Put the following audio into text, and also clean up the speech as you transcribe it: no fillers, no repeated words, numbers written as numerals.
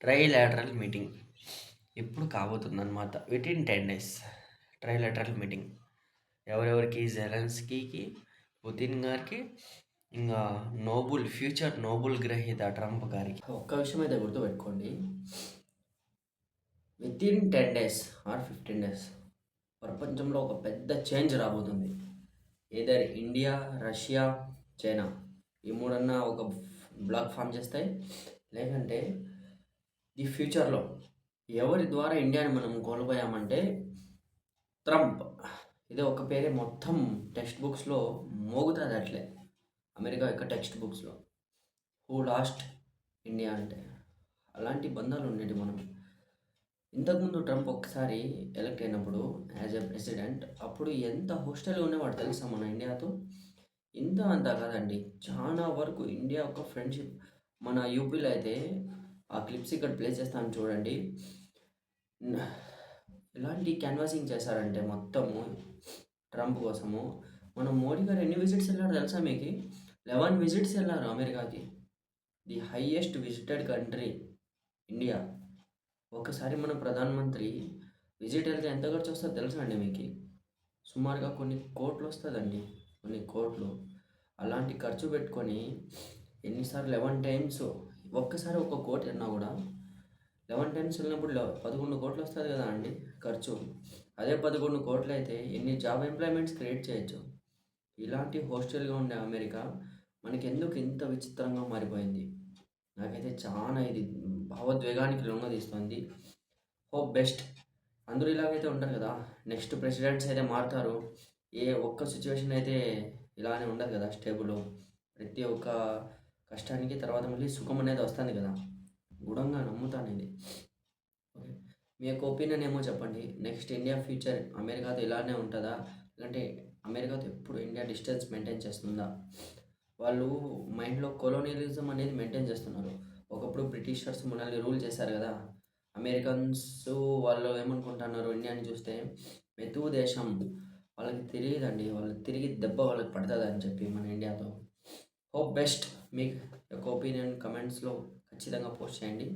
Trilateral meeting ఇప్పుడు కాబోతుందన్నమాట. Within 10 days trilateral meeting. ఎవరెవరికి? జెలెన్స్కీకి, పుతిన్ గారికి, ఇంకా ఫ్యూచర్ నోబుల్ గ్రహీత ట్రంప్ గారికి. ఒక్క విషయం అయితే గుర్తుపెట్టుకోండి. వితిన్ 10 డేస్ ఆర్ 15 డేస్ ప్రపంచంలో ఒక పెద్ద చేంజ్ రాబోతుంది. ఏదర్ ఇండియా, రష్యా, చైనా ఈ మూడన్నా ఒక బ్లాక్ ఫామ్ చేస్తాయి. లేకంటే ఈ ఫ్యూచర్లో ఎవరి ద్వారా ఇండియాని మనం కోల్పోయామంటే ట్రంప్. ఇదే ఒక పేరే మొత్తం టెక్స్ట్ బుక్స్లో మోగుతుంది అట్లే. అమెరికా యొక్క టెక్స్ట్ బుక్స్లో హూ లాస్ట్ ఇండియా అంటే అలాంటి బంధాలు ఉండేవి మనం. ఇంతకుముందు ట్రంప్ ఒకసారి ఎలక్ట్ అయినప్పుడు యాజ్ ఎ ప్రెసిడెంట్ అప్పుడు ఎంత హోస్టల్గా ఉండేవాడు తెలుసా మన ఇండియాతో. ఇంత అంతా కాదండి, చాలా వరకు ఇండియా ఒక ఫ్రెండ్షిప్. మన యూపీలో అయితే ఆ క్లిప్స్ ఇక్కడ ప్లే చేస్తాను చూడండి. ఎలాంటి క్యాన్వాసింగ్ చేశారంటే మొత్తము ట్రంప్ కోసము. మన మోడీ గారు ఎన్ని విజిట్స్ వెళ్ళారు తెలుసా మీకు? 11 విజిట్స్ వెళ్ళారు అమెరికాకి. The highest visited country India. ఒకసారి మన ప్రధానమంత్రి విజిట్ వెళ్తే ఎంత ఖర్చు వస్తుందో తెలుసా అండి మీకు? సుమారుగా కొన్ని కోట్లు వస్తుందండి, కొన్ని కోట్లు. అలాంటి ఖర్చు పెట్టుకొని ఎన్నిసార్లు 11 టైమ్స్, ఒక్కసారి ఒక కోటి అన్నా కూడా 11 టైమ్స్ వెళ్ళినప్పుడు 11 కోట్లు వస్తుంది కదా అండి ఖర్చు. అదే 11 కోట్లు అయితే ఎన్ని జాబ్ ఎంప్లాయ్మెంట్స్ క్రియేట్ చేయొచ్చు. ఇలాంటి హోస్టల్గా ఉండే అమెరికా మనకి ఎందుకు ఇంత విచిత్రంగా మారిపోయింది? నాకైతే చాలా ఇది భావోద్వేగానికి లొంగదీస్తుంది. Hope best. అందరూ ఇలాగైతే ఉంటారు కదా, నెక్స్ట్ ప్రెసిడెంట్స్ అయితే మారుతారు. ఏ ఒక్క సిచ్యువేషన్ అయితే ఇలానే ఉండదు కదా స్టేబుల్. ప్రతి ఒక్క కష్టానికి తర్వాత మళ్ళీ సుఖం అనేది వస్తుంది కదా. గుఢంగా నమ్ముతాను ఇది. ఓకే, మీ యొక్క ఒపీనియన్ ఏమో చెప్పండి. నెక్స్ట్ ఇండియా ఫ్యూచర్ అమెరికాతో ఇలానే ఉంటుందా, లేదంటే అమెరికాతో ఎప్పుడు ఇండియా డిస్టెన్స్ మెయింటైన్ చేస్తుందా? వాళ్ళు మైండ్లో కొలోనియలిజం అనేది మెయింటైన్ చేస్తున్నారు. ఒకప్పుడు బ్రిటిషర్స్ మనల్ని రూల్ చేశారు కదా, అమెరికన్స్ వాళ్ళు ఏమనుకుంటున్నారు ఇండియాని చూస్తే మెతుకు దేశం. వాళ్ళకి తెలియదండి, వాళ్ళు తిరిగి దెబ్బ వాళ్ళకి పడుతుంది అని చెప్పి మన ఇండియాతో. Hope best. మీకు యొక్క ఒపీనియన్ కమెంట్స్లో ఖచ్చితంగా పోస్ట్ చేయండి.